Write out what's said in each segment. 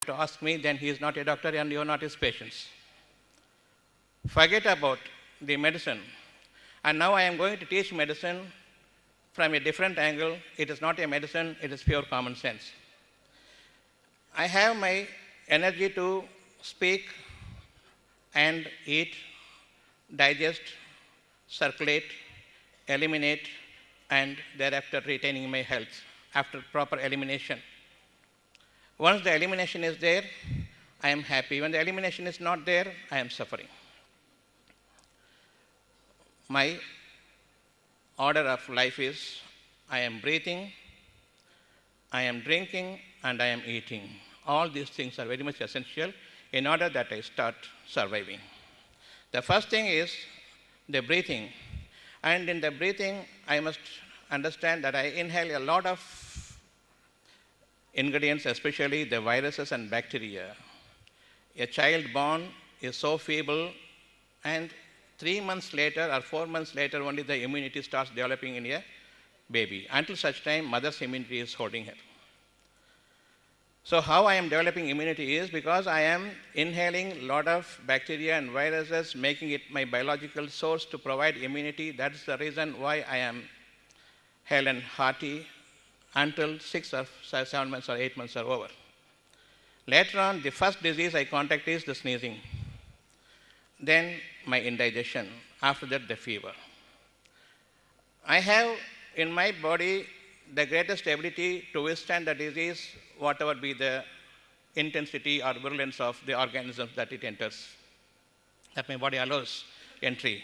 to ask me, then he is not a doctor and you are not his patients. Forget about the medicine. And now I am going to teach medicine from a different angle. It is not a medicine, it is pure common sense. I have my energy to speak and eat, digest, circulate, eliminate, and thereafter retaining my health after proper elimination. Once the elimination is there, I am happy. When the elimination is not there, I am suffering. My order of life is I am breathing, I am drinking, and I am eating. All these things are very much essential in order that I start surviving. The first thing is the breathing. And in the breathing, I must understand that I inhale a lot of ingredients, especially the viruses and bacteria. A child born is so feeble, and 3 months later or 4 months later only the immunity starts developing in a baby. Until such time, mother's immunity is holding her. So how I am developing immunity is because I am inhaling a lot of bacteria and viruses, making it my biological source to provide immunity. That is the reason why I am hale and hearty until 6 or 7 months or 8 months are over. Later on, the first disease I contract is the sneezing. Then my indigestion. After that, the fever. I have in my body the greatest ability to withstand the disease, whatever be the intensity or virulence of the organisms that it enters, that my body allows entry.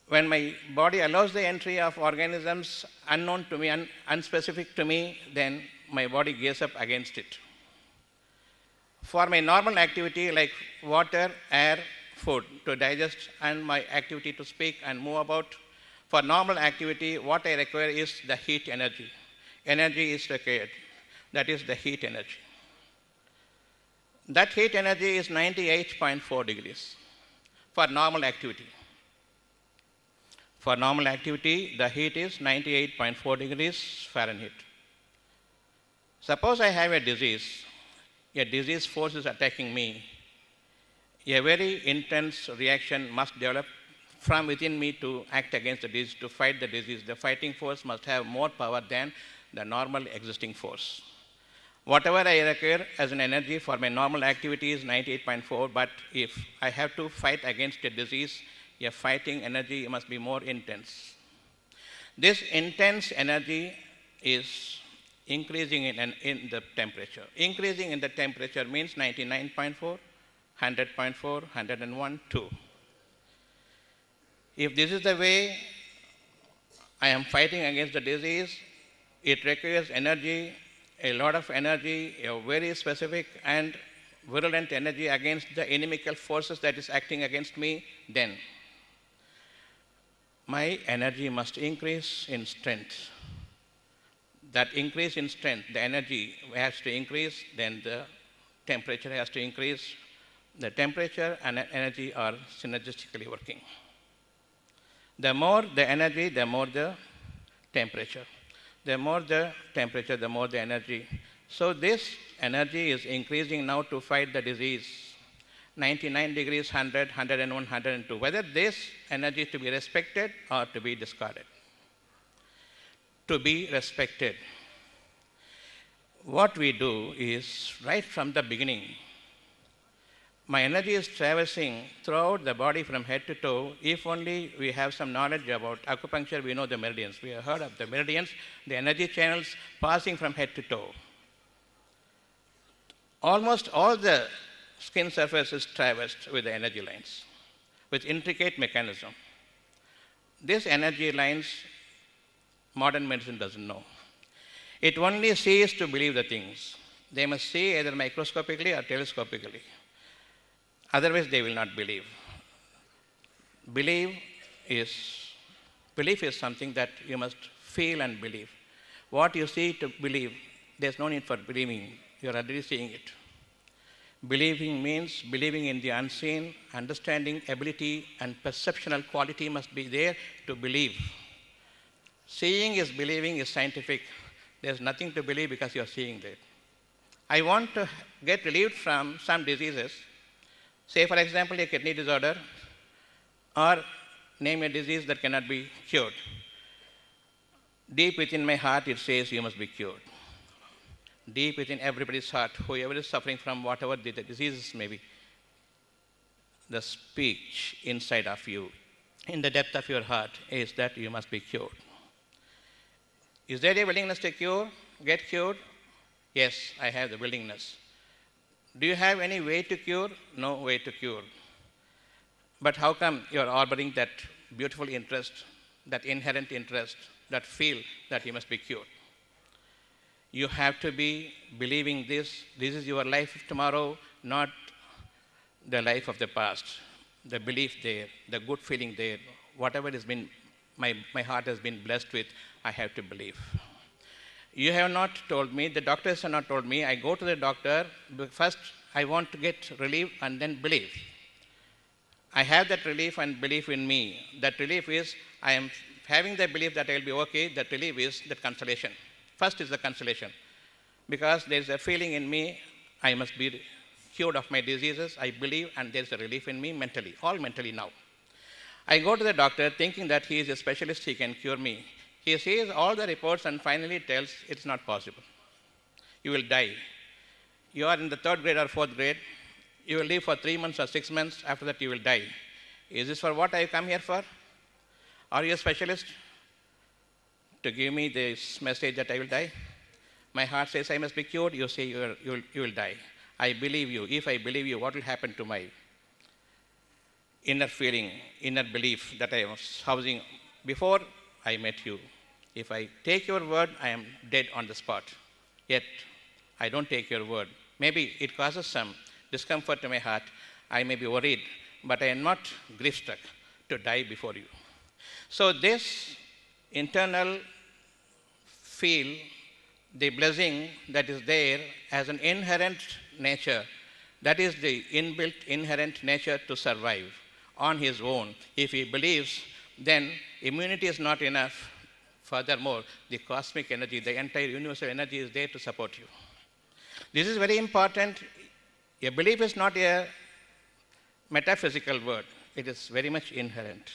When my body allows the entry of organisms unknown to me, unspecific to me, then my body gears up against it. For my normal activity like water, air, food to digest and my activity to speak and move about, for normal activity, what I require is the heat energy. Energy is required. That is the heat energy. That heat energy is 98.4 degrees for normal activity. For normal activity, the heat is 98.4 degrees Fahrenheit. Suppose I have a disease force is attacking me, a very intense reaction must develop from within me to act against the disease, to fight the disease. The fighting force must have more power than the normal existing force. Whatever I require as an energy for my normal activity is 98.4, but if I have to fight against a disease, a fighting energy must be more intense. This intense energy is increasing in the temperature. Increasing in the temperature means 99.4, 100.4, 101, 2. If this is the way I am fighting against the disease, it requires energy, a lot of energy, a very specific and virulent energy against the inimical forces that is acting against me, then my energy must increase in strength. That increase in strength, the energy has to increase, then the temperature has to increase. The temperature and energy are synergistically working. The more the energy, the more the temperature. The more the temperature, the more the energy. So this energy is increasing now to fight the disease. 99 degrees, 100, 101, 102. Whether this energy is to be respected or to be discarded. To be respected. What we do is, right from the beginning, my energy is traversing throughout the body from head to toe. If only we have some knowledge about acupuncture, we know the meridians. We have heard of the meridians, the energy channels passing from head to toe. Almost all the skin surface is traversed with the energy lines, with intricate mechanism. These energy lines, modern medicine doesn't know. It only sees to believe the things. They must see either microscopically or telescopically. Otherwise, they will not believe. Belief is something that you must feel and believe. What you see to believe, there's no need for believing. You're already seeing it. Believing means believing in the unseen, understanding, ability, and perceptual quality must be there to believe. Seeing is believing is scientific. There's nothing to believe because you're seeing that. I want to get relieved from some diseases, say for example a kidney disorder, or name a disease that cannot be cured. Deep within my heart it says you must be cured. Deep within everybody's heart, whoever is suffering from whatever the diseases may be, the speech inside of you, in the depth of your heart, is that you must be cured. Is there a willingness to cure, get cured? Yes, I have the willingness. Do you have any way to cure? No way to cure. But how come you are harboring that beautiful interest, that inherent interest, that feel that you must be cured? You have to be believing this. This is your life of tomorrow, not the life of the past. The belief there, the good feeling there, whatever has been, my heart has been blessed with, I have to believe. You have not told me, the doctors have not told me, I go to the doctor, first I want to get relief and then believe. I have that relief and belief in me. That relief is, I am having the belief that I will be okay. That relief is that consolation. First is the consolation. Because there is a feeling in me, I must be cured of my diseases. I believe, and there is a relief in me mentally, all mentally now. I go to the doctor thinking that he is a specialist, he can cure me. He sees all the reports and finally tells it's not possible. You will die. You are in the 3rd grade or 4th grade. You will live for 3 months or 6 months. After that, you will die. Is this for what I come here for? Are you a specialist to give me this message that I will die? My heart says I must be cured. You say you will die. I believe you. If I believe you, what will happen to my inner feeling, inner belief that I was housing before I met you? If I take your word, I am dead on the spot. Yet, I don't take your word. Maybe it causes some discomfort to my heart. I may be worried, but I am not grief-struck to die before you. So this internal feel, the blessing that is there as an inherent nature, that is the inbuilt inherent nature to survive on his own. If he believes, then immunity is not enough. Furthermore, the cosmic energy, the entire universal energy is there to support you. This is very important. A belief is not a metaphysical word. It is very much inherent.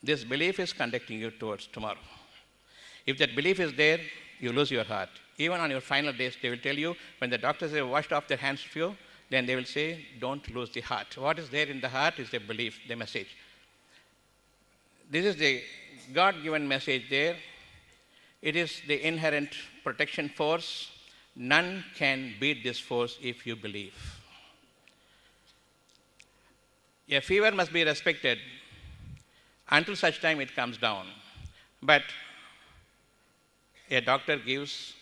This belief is conducting you towards tomorrow. If that belief is there, you lose your heart. Even on your final days, they will tell you, when the doctors have washed off their hands of you, then they will say, don't lose the heart. What is there in the heart is the belief, the message. This is the God-given message there. It is the inherent protection force. None can beat this force if you believe. A fever must be respected until such time it comes down. But a doctor gives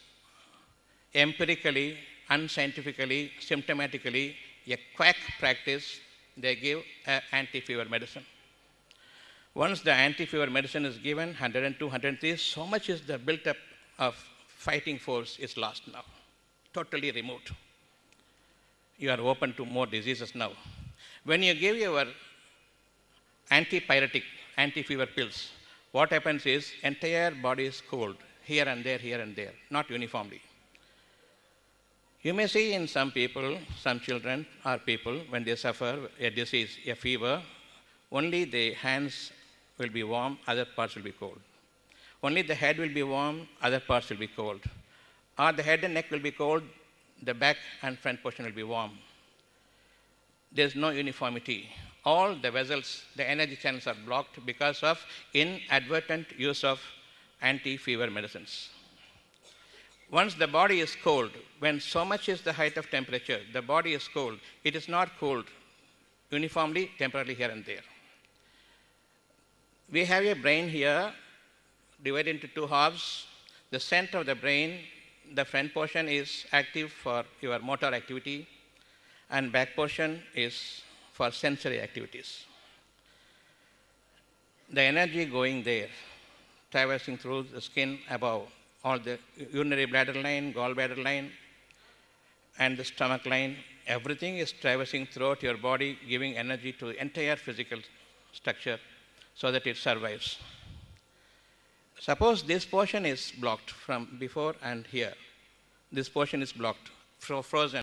empirically, unscientifically, symptomatically, a quack practice, they give an anti-fever medicine. Once the anti-fever medicine is given, 102, 103, so much is the built-up of fighting force is lost now, totally removed. You are open to more diseases now. When you give your antipyretic, anti-fever pills, what happens is entire body is cooled, here and there, not uniformly. You may see in some people, some children or people, when they suffer a disease, a fever, only the hands will be warm, other parts will be cold. Only the head will be warm, other parts will be cold. Or the head and neck will be cold, the back and front portion will be warm. There is no uniformity. All the vessels, the energy channels are blocked because of inadvertent use of anti-fever medicines. Once the body is cold, when so much is the height of temperature, the body is cold, it is not cooled uniformly, temporarily here and there. We have a brain here divided into two halves. The center of the brain, the front portion is active for your motor activity, and back portion is for sensory activities. The energy going there, traversing through the skin above, all the urinary bladder line, gallbladder line, and the stomach line, everything is traversing throughout your body, giving energy to the entire physical structure so that it survives. Suppose this portion is blocked from before and here. This portion is blocked. frozen.